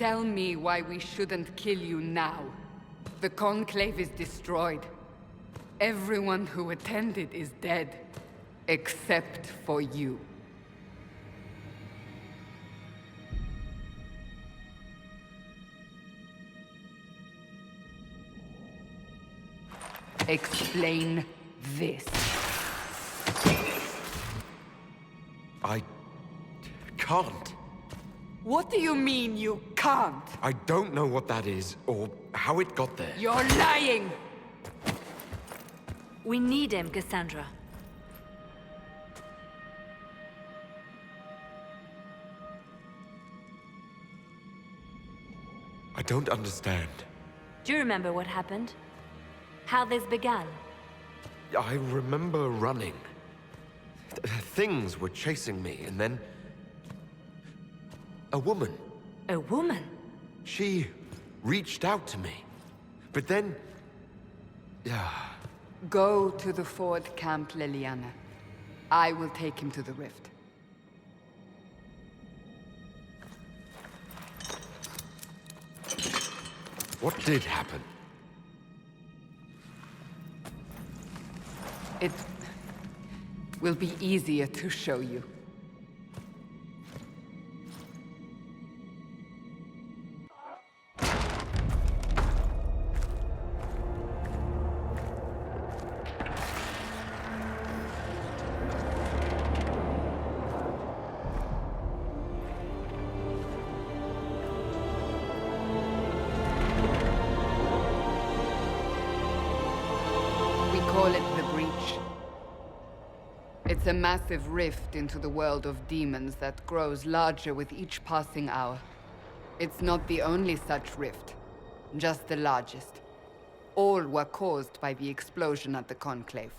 Tell me why we shouldn't kill you now. The Conclave is destroyed. Everyone who attended is dead. Except for you. Explain this. I can't. What do you mean you can't? I don't know what that is, or how it got there. You're lying! We need him, Cassandra. I don't understand. Do you remember what happened? How this began? I remember running. Things were chasing me, and then... a woman. A woman? She reached out to me. But then... Go to the Ford Camp, Liliana. I will take him to the rift. What did happen? It will be easier to show you. Call it the Breach. It's a massive rift into the world of demons that grows larger with each passing hour. It's not the only such rift, just the largest. All were caused by the explosion at the Conclave.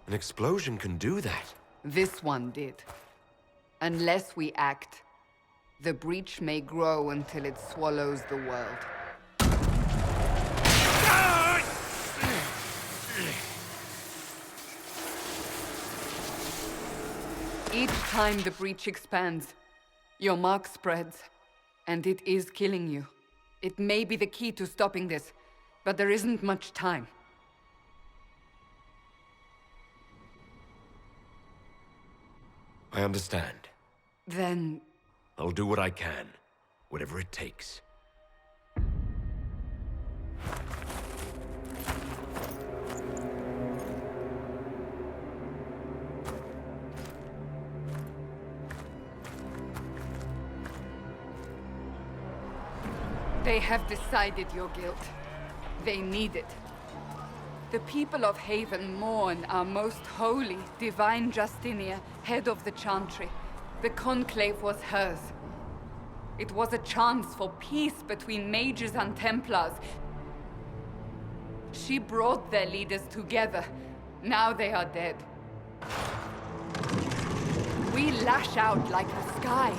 An explosion can do that? This one did. Unless we act, the Breach may grow until it swallows the world. Each time the Breach expands, your mark spreads, and it is killing you. It may be the key to stopping this, but there isn't much time. I understand. Then... I'll do what I can, whatever it takes. They have decided your guilt. They need it. The people of Haven mourn our most holy, divine Justinia, head of the Chantry. The Conclave was hers. It was a chance for peace between mages and Templars. She brought their leaders together. Now they are dead. We lash out like the sky,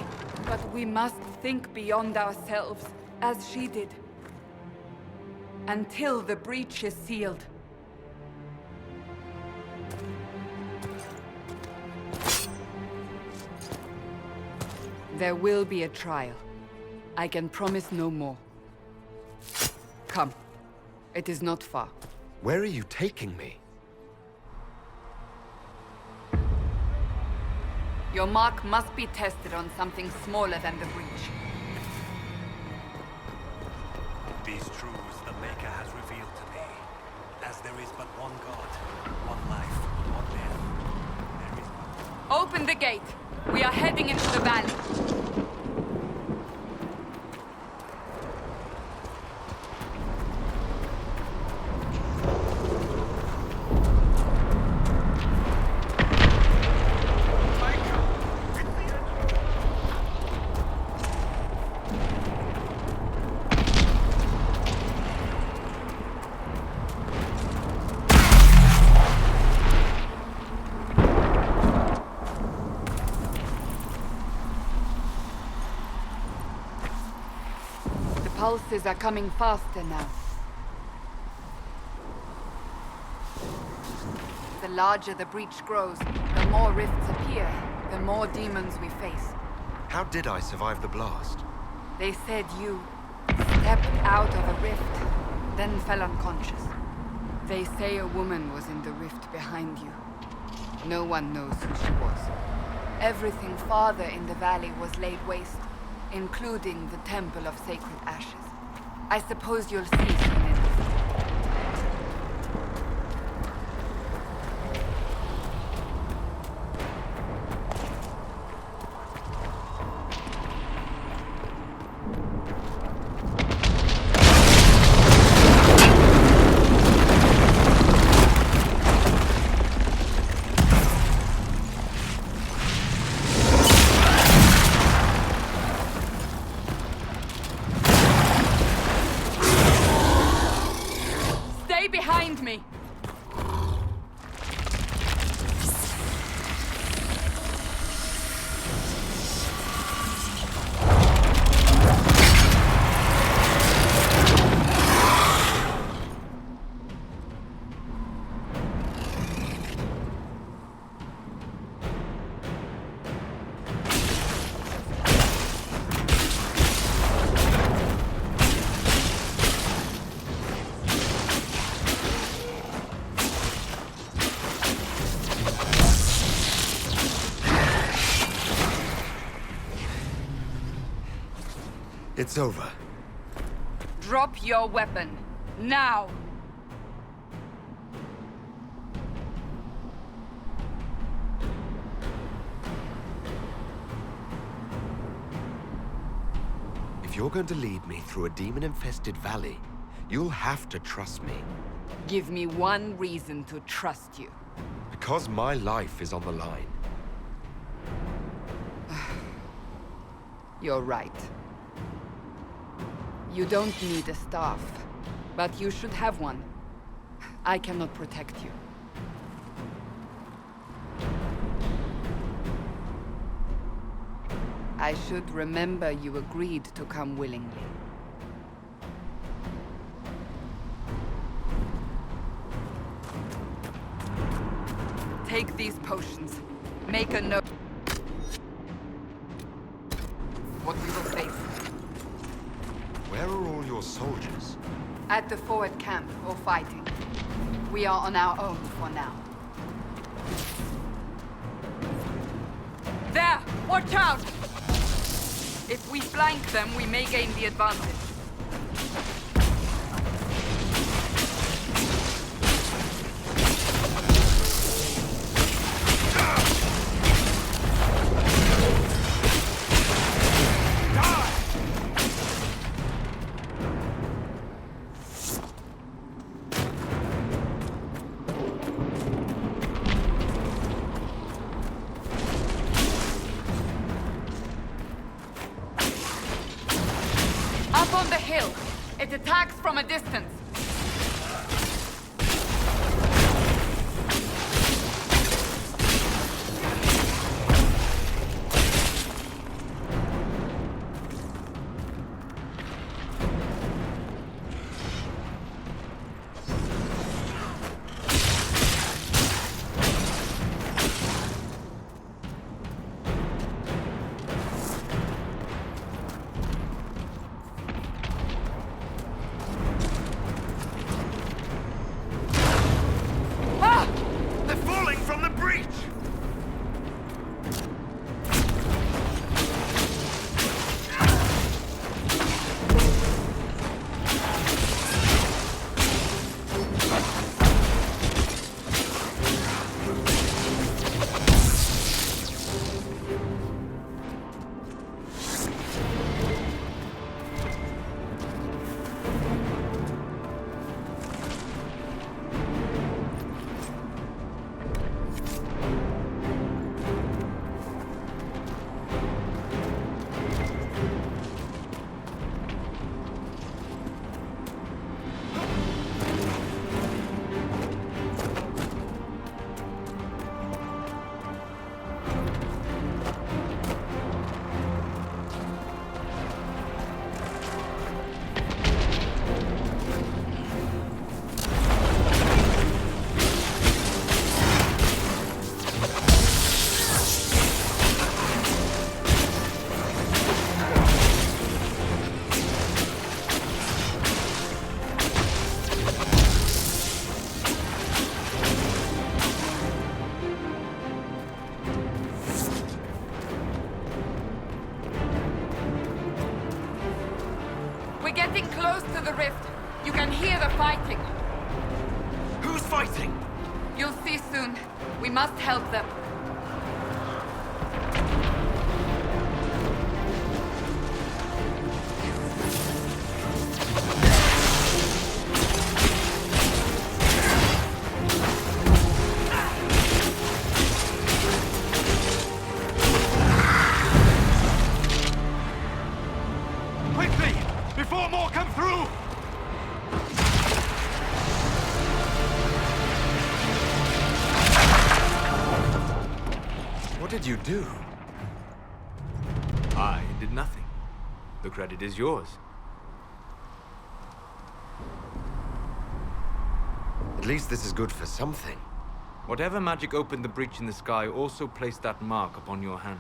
but we must think beyond ourselves. As she did. Until the Breach is sealed. There will be a trial. I can promise no more. Come. It is not far. Where are you taking me? Your mark must be tested on something smaller than the Breach. These truths the Maker has revealed to me. As there is but one God, one life, one death, there is but... Open the gate! We are heading into the valley. Pulses are coming faster now. The larger the Breach grows, the more rifts appear, the more demons we face. How did I survive the blast? They said you stepped out of a rift, then fell unconscious. They say a woman was in the rift behind you. No one knows who she was. Everything farther in the valley was laid waste, including the Temple of Sacred Ashes. I suppose you'll see soon enough. Behind me! It's over. Drop your weapon. Now! If you're going to lead me through a demon-infested valley, you'll have to trust me. Give me one reason to trust you. Because my life is on the line. You're right. You don't need a staff, but you should have one. I cannot protect you. I should remember you agreed to come willingly. Take these potions. Make a note. What we will face. Where are all your soldiers? At the forward camp, or fighting. We are on our own for now. There! Watch out! If we flank them, we may gain the advantage. Up on the hill. It attacks from a distance. hear the fighting. Who's fighting? You'll see soon. We must help them. Quickly! Before more come through! What did you do? I did nothing. The credit is yours. At least this is good for something. Whatever magic opened the breach in the sky also placed that mark upon your hand.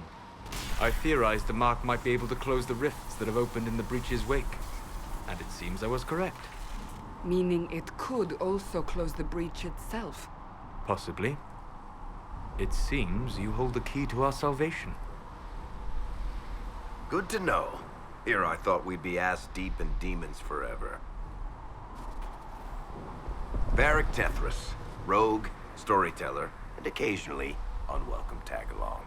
I theorized the mark might be able to close the rifts that have opened in the breach's wake. And it seems I was correct. Meaning it could also close the breach itself. Possibly. It seems you hold the key to our salvation. Good to know. Here I thought we'd be ass-deep in demons forever. Varric Tethras, rogue, storyteller, and occasionally unwelcome tag-along.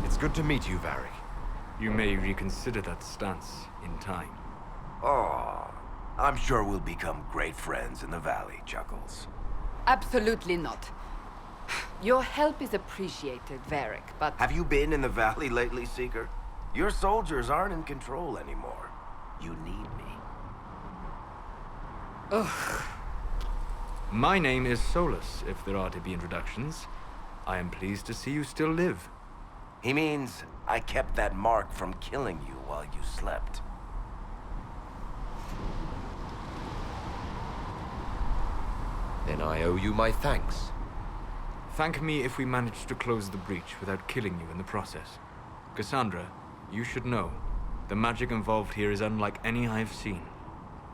It's good to meet you, Varric. You may reconsider that stance in time. Oh, I'm sure we'll become great friends in the valley, Chuckles. Absolutely not. Your help is appreciated, Varric, but... Have you been in the valley lately, Seeker? Your soldiers aren't in control anymore. You need me. Ugh. My name is Solus, if there are to be introductions. I am pleased to see you still live. He means I kept that mark from killing you while you slept. Then I owe you my thanks. Thank me if we manage to close the breach without killing you in the process. Cassandra, you should know, the magic involved here is unlike any I've seen.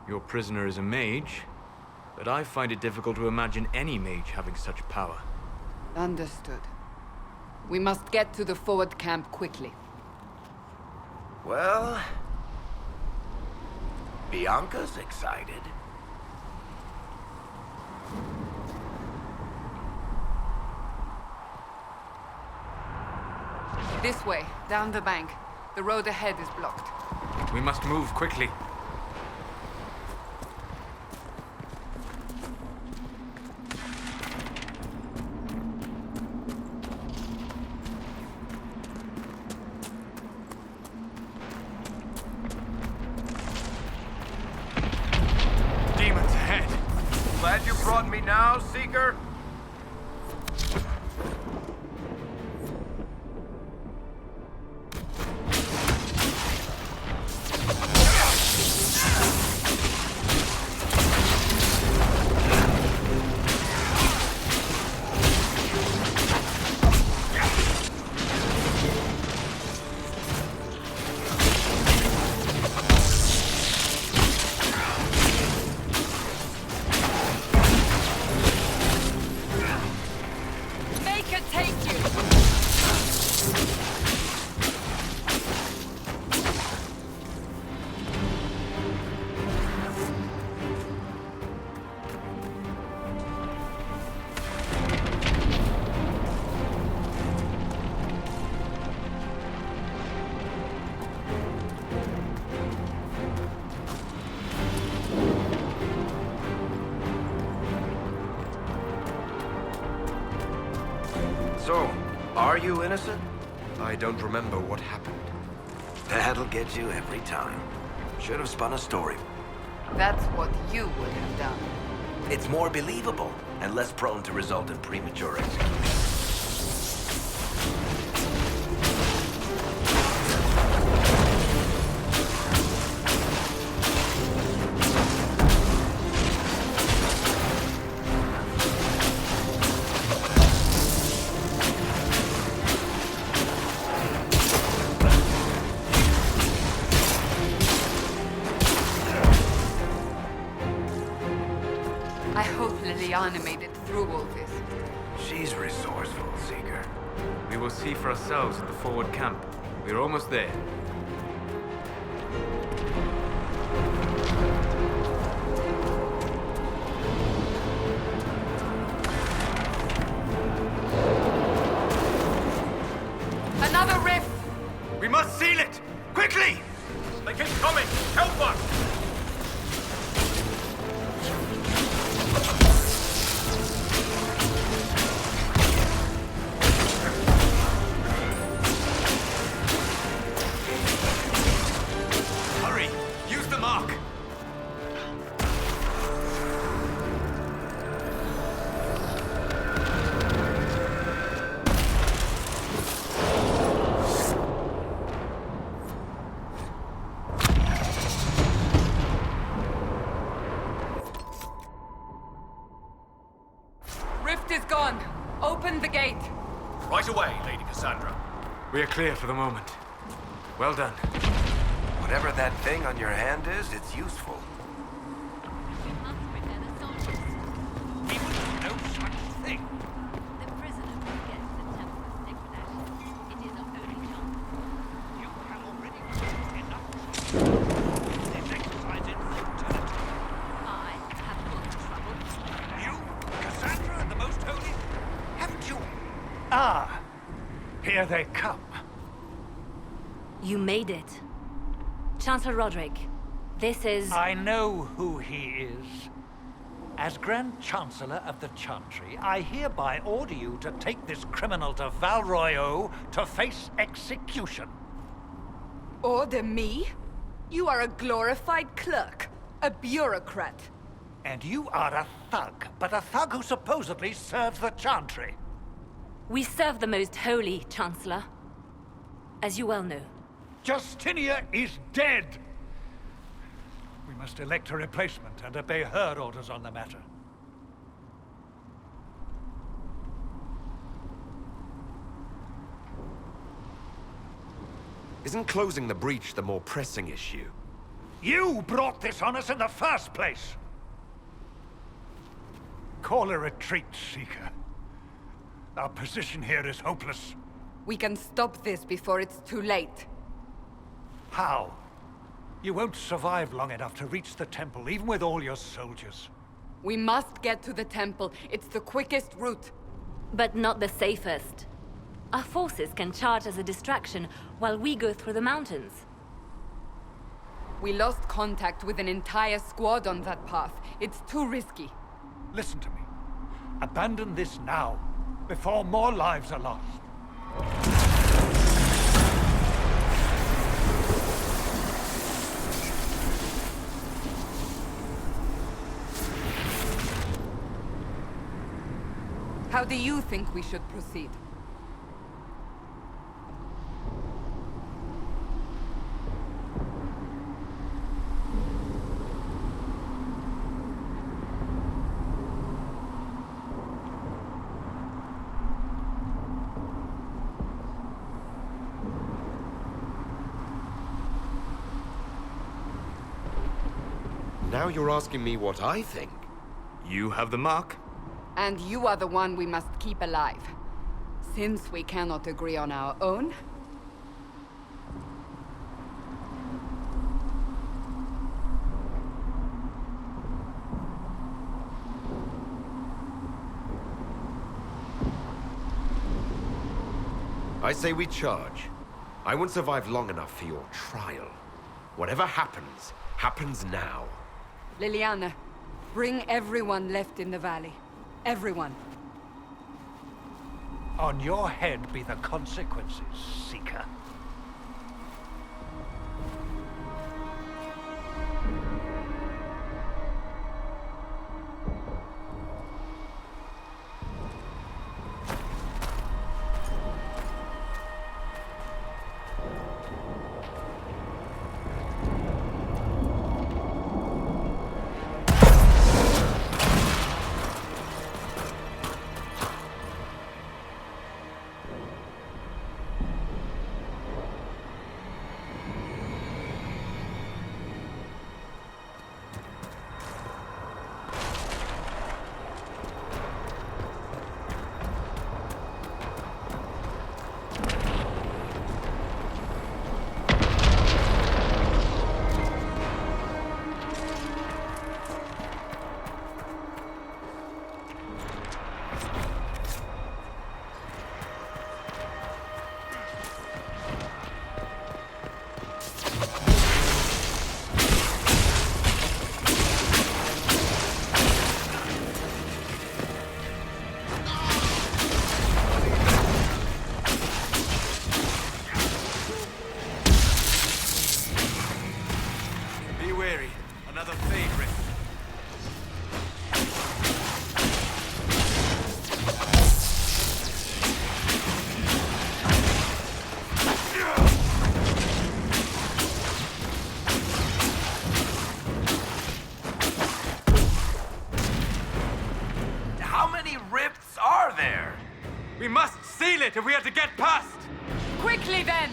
Your prisoner is a mage, but I find it difficult to imagine any mage having such power. Understood. We must get to the forward camp quickly. Well... Bianca's excited. This way, down the bank. The road ahead is blocked. We must move quickly. Demons ahead! Glad you brought me now, Seeker? Make it take you! So, are you innocent? I don't remember what happened. That'll get you every time. Should have spun a story. That's what you would have done. It's more believable and less prone to result in premature execution. I hope Liliana made it through all this. She's resourceful, Seeker. We will see for ourselves at the forward camp. We're almost there. Another rift! We must seal it! Quickly! They keep coming! Help us! Hurry! Use the mark! Rift is gone. Open the gate. Right away, Lady Cassandra. We are clear for the moment. Well done. Whatever that thing on your hand is, it's useful. We must prepare the soldiers. We will do no such thing. The prisoner will get to the temple of sacred ashes. It is our only chance. You have already proved enough. This exercise in futility. I have caused trouble. You, Cassandra, the Most Holy, haven't you? Ah, here they come. You made it. Chancellor Roderick, this is... I know who he is. As Grand Chancellor of the Chantry, I hereby order you to take this criminal to Val Royeaux to face execution. Order me? You are a glorified clerk. A bureaucrat. And you are a thug, but a thug who supposedly serves the Chantry. We serve the Most Holy, Chancellor. As you well know. Justinia is dead! We must elect a replacement and obey her orders on the matter. Isn't closing the breach the more pressing issue? You brought this on us in the first place! Call a retreat, Seeker. Our position here is hopeless. We can stop this before it's too late. How? You won't survive long enough to reach the temple, even with all your soldiers. We must get to the temple. It's the quickest route. But not the safest. Our forces can charge as a distraction while we go through the mountains. We lost contact with an entire squad on that path. It's too risky. Listen to me. Abandon this now, before more lives are lost. How do you think we should proceed? Now you're asking me what I think. You have the mark. And you are the one we must keep alive. Since we cannot agree on our own, I say we charge. I won't survive long enough for your trial. Whatever happens, happens now. Liliana, bring everyone left in the valley. Everyone. On your head be the consequences, Seeker. another favorite. How many rifts are there? We must seal it if we are to get past! Quickly then!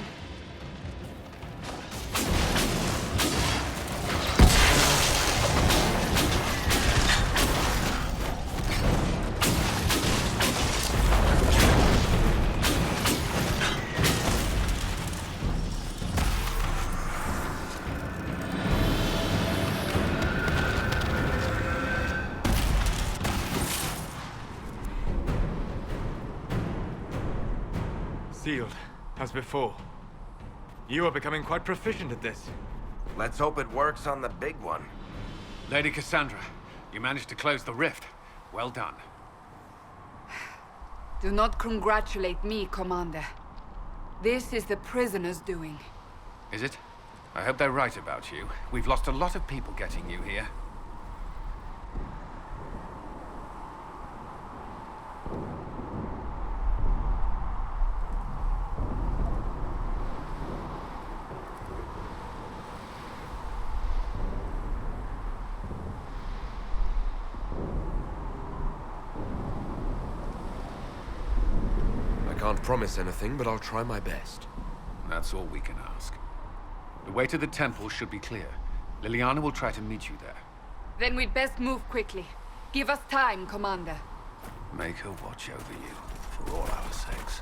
Sealed, as before. You are becoming quite proficient at this. Let's hope it works on the big one. Lady Cassandra, you managed to close the rift. Well done. Do not congratulate me, Commander. This is the prisoners' doing. Is it? I hope they're right about you. We've lost a lot of people getting you here. I can't promise anything, but I'll try my best. That's all we can ask. The way to the temple should be clear. Liliana will try to meet you there. Then we'd best move quickly. Give us time, Commander. Make her watch over you, for all our sakes.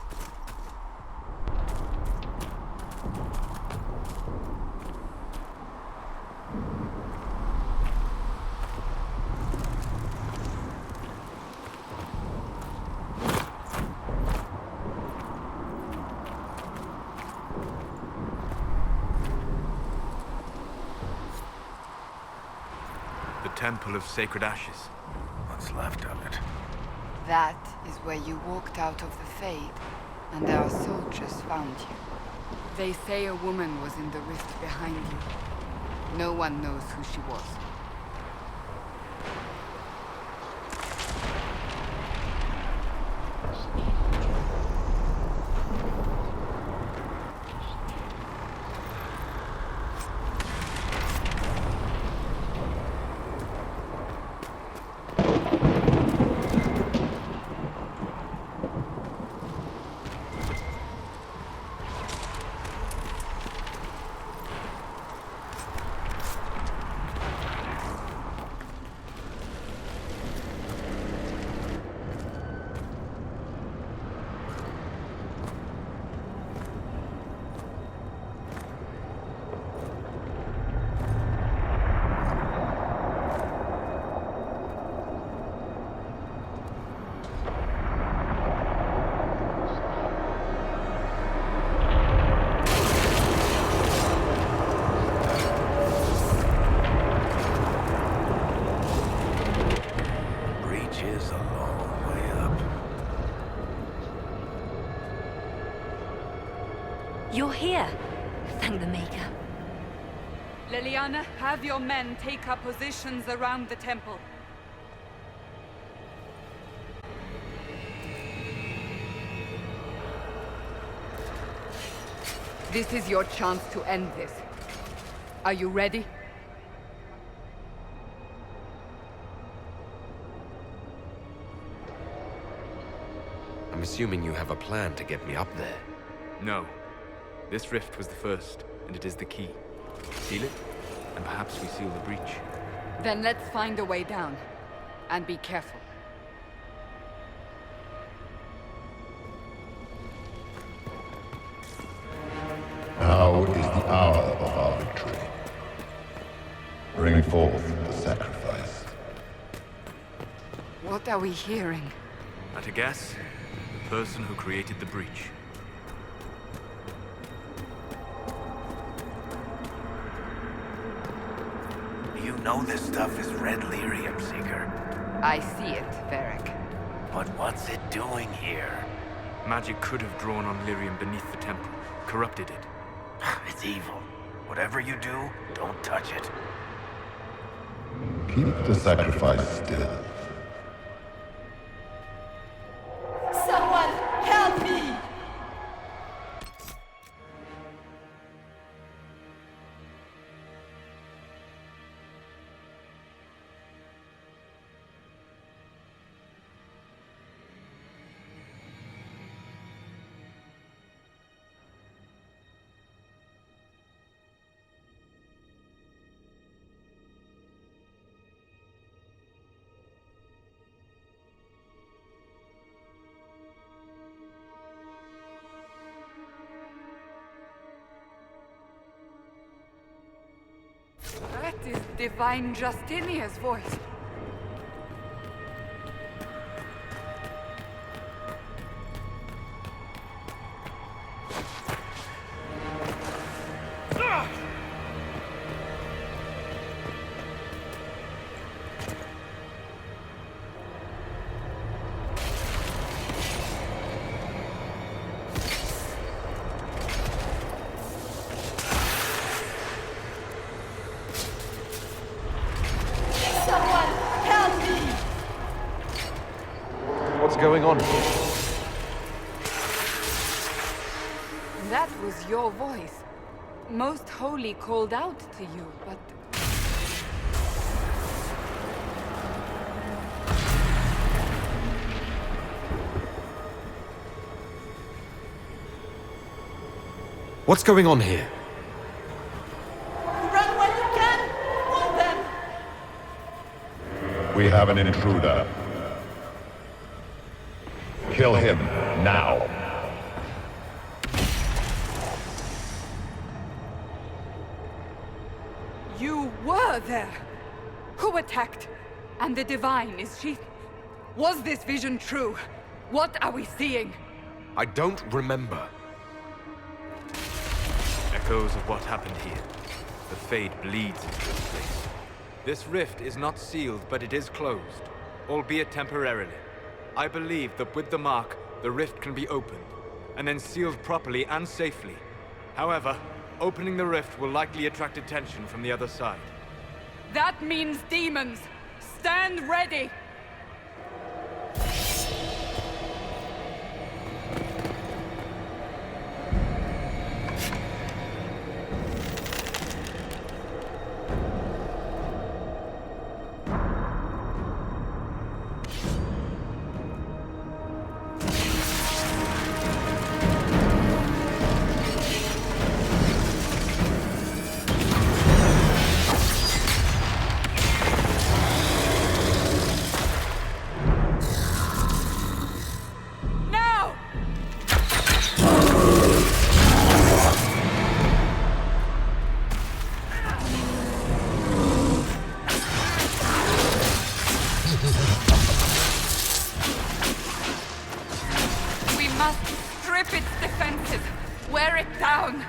Temple of Sacred Ashes. What's left of it? That is where you walked out of the Fade, and our soldiers found you. They say a woman was in the rift behind you. No one knows who she was. You're here. Thank the Maker. Liliana, have your men take up positions around the temple. This is your chance to end this. Are you ready? I'm assuming you have a plan to get me up there. No. This rift was the first, and it is the key. Seal it, and perhaps we seal the breach. Then let's find a way down. And be careful. Now is the hour of our victory. Bring forth the sacrifice. What are we hearing? At a guess, the person who created the breach. You know this stuff is red lyrium, Seeker. I see it, Varric. But what's it doing here? Magic could have drawn on lyrium beneath the temple, corrupted it. It's evil. Whatever you do, don't touch it. Keep the sacrifice still. Someone help me! That is Divine Justinia's voice. Someone help me! What's going on here? That was your voice. Most Holy called out to you, but... What's going on here? Run while you can! Warn them! We have an intruder. Kill him now. You were there! Who attacked? And the Divine, is she... Was this vision true? What are we seeing? I don't remember. Echoes of what happened here. The Fade bleeds into this place. This rift is not sealed, but it is closed, albeit temporarily. I believe that with the mark, the rift can be opened, and then sealed properly and safely. However, opening the rift will likely attract attention from the other side. That means demons! Stand ready! Strip its defenses! Wear it down!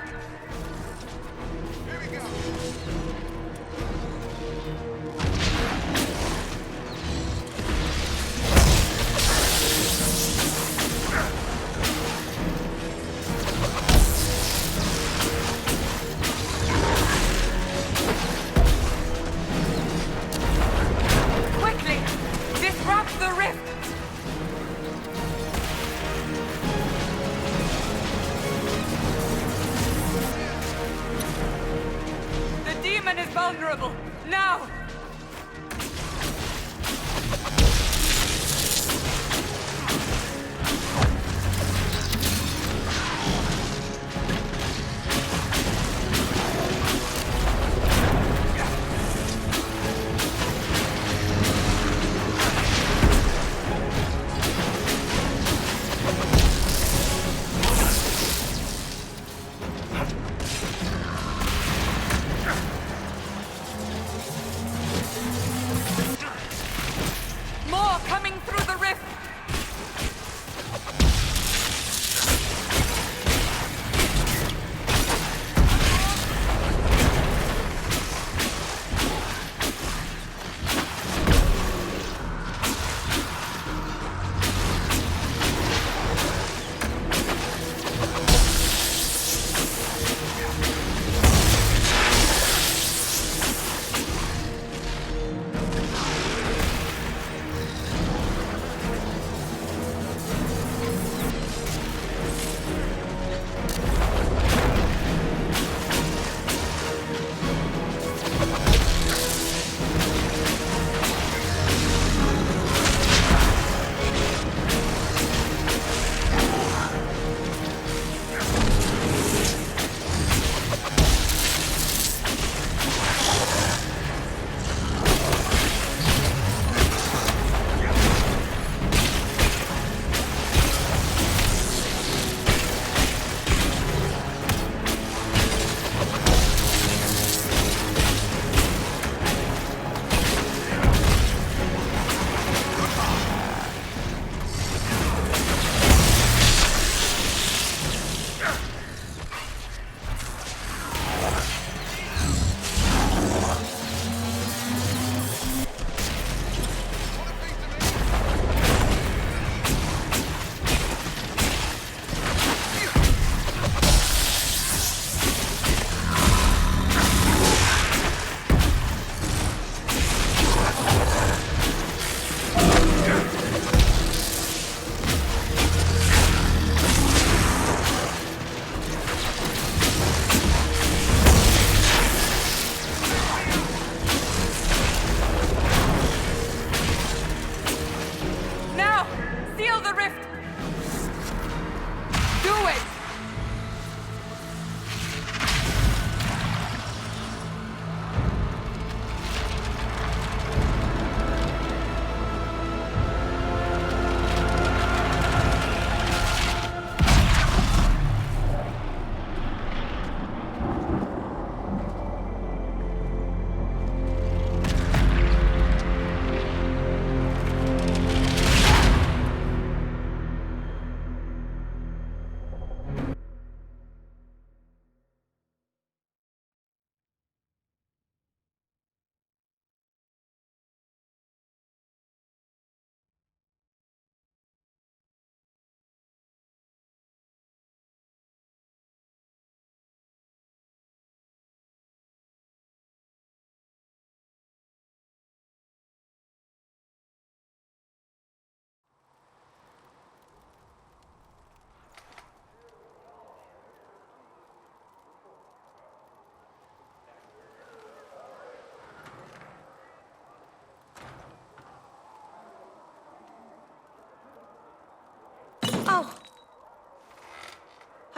Quickly! Disrupt the rift! Is vulnerable. Now!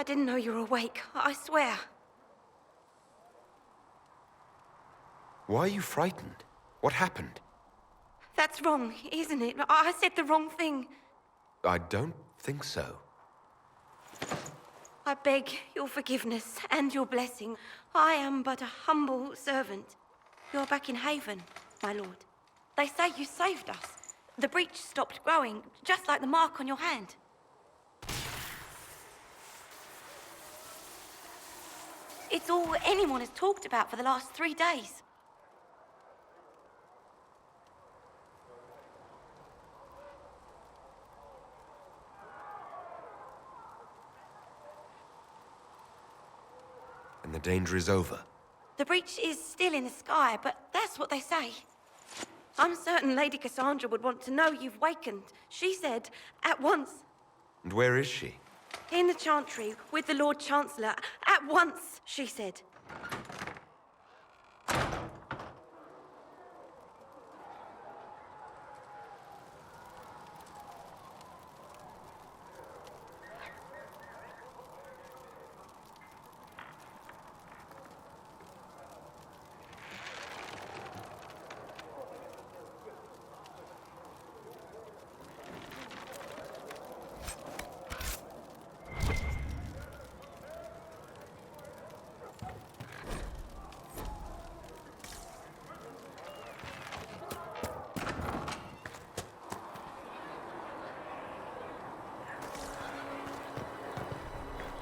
didn't know you were awake, I swear. Why are you frightened? What happened? That's wrong, isn't it? I said the wrong thing. I don't think so. I beg your forgiveness and your blessing. I am but a humble servant. You're back in Haven, my lord. They say you saved us. The breach stopped growing, just like the mark on your hand. It's all anyone has talked about for the last 3 days. And the danger is over. The breach is still in the sky, but that's what they say. I'm certain Lady Cassandra would want to know you've wakened. She said, at once. And where is she? In the Chantry, with the Lord Chancellor. At once, she said.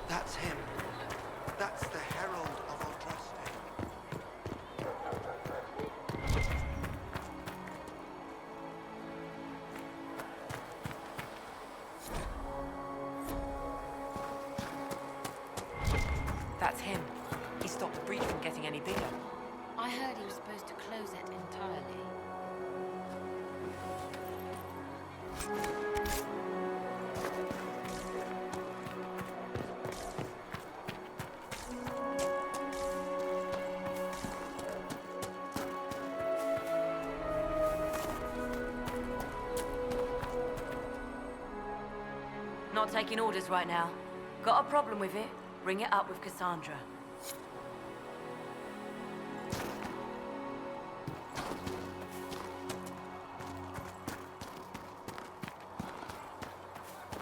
That's him. That's the Herald of Eldraste. That's him. He stopped the breach from getting any bigger. I heard he was supposed to close it entirely. Not taking orders right now. Got a problem with it? Bring it up with Cassandra.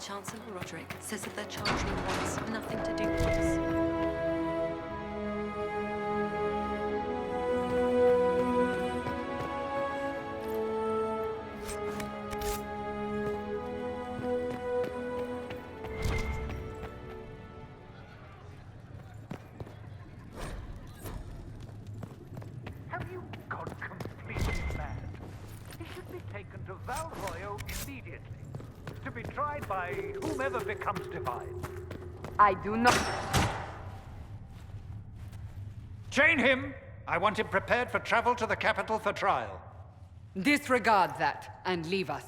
Chancellor Roderick says that the Chantry wants nothing to do with us. Have you gone completely mad? He should be taken to Valroyo immediately, to be tried by whomever becomes divine. I do not... Chain him! I want him prepared for travel to the capital for trial. Disregard that and leave us.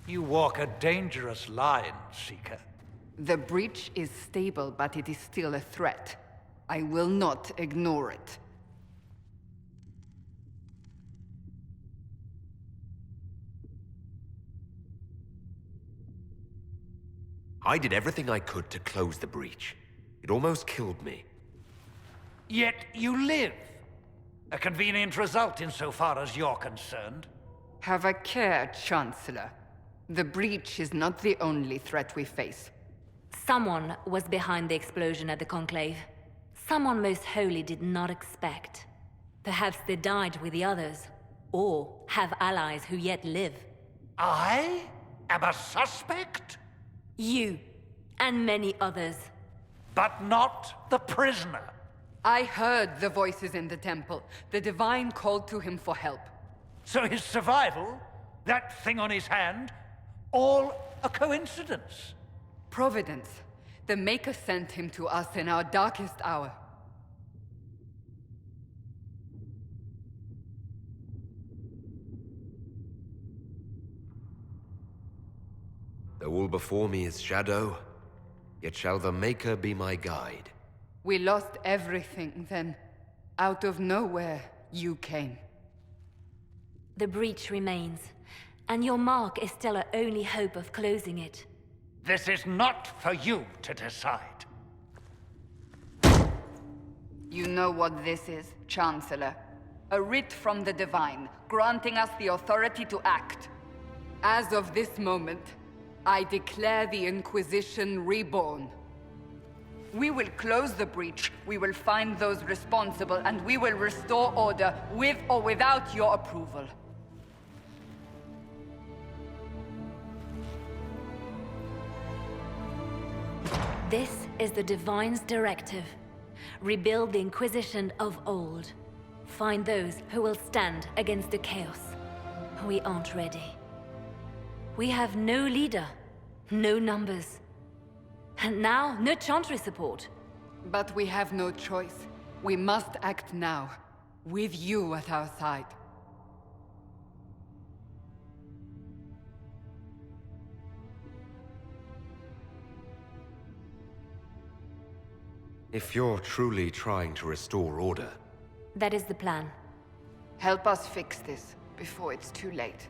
You walk a dangerous line, Seeker. The breach is stable, but it is still a threat. I will not ignore it. I did everything I could to close the breach. It almost killed me. Yet you live. A convenient result insofar as you're concerned. Have a care, Chancellor. The breach is not the only threat we face. Someone was behind the explosion at the Conclave. Someone most holy did not expect. Perhaps they died with the others, or have allies who yet live. I am a suspect? You, and many others. But not the prisoner. I heard the voices in the temple. The Divine called to him for help. So his survival, that thing on his hand, all a coincidence? Providence. The Maker sent him to us in our darkest hour. Though all before me is shadow, yet shall the Maker be my guide. We lost everything then. Out of nowhere, you came. The breach remains, and your mark is still our only hope of closing it. This is not for you to decide. You know what this is, Chancellor. A writ from the Divine, granting us the authority to act. As of this moment, I declare the Inquisition reborn. We will close the breach, we will find those responsible, and we will restore order with or without your approval. This is the Divine's directive. Rebuild the Inquisition of old. Find those who will stand against the chaos. We aren't ready. We have no leader, no numbers. And now, no Chantry support. But we have no choice. We must act now, with you at our side. If you're truly trying to restore order... That is the plan. Help us fix this, before it's too late.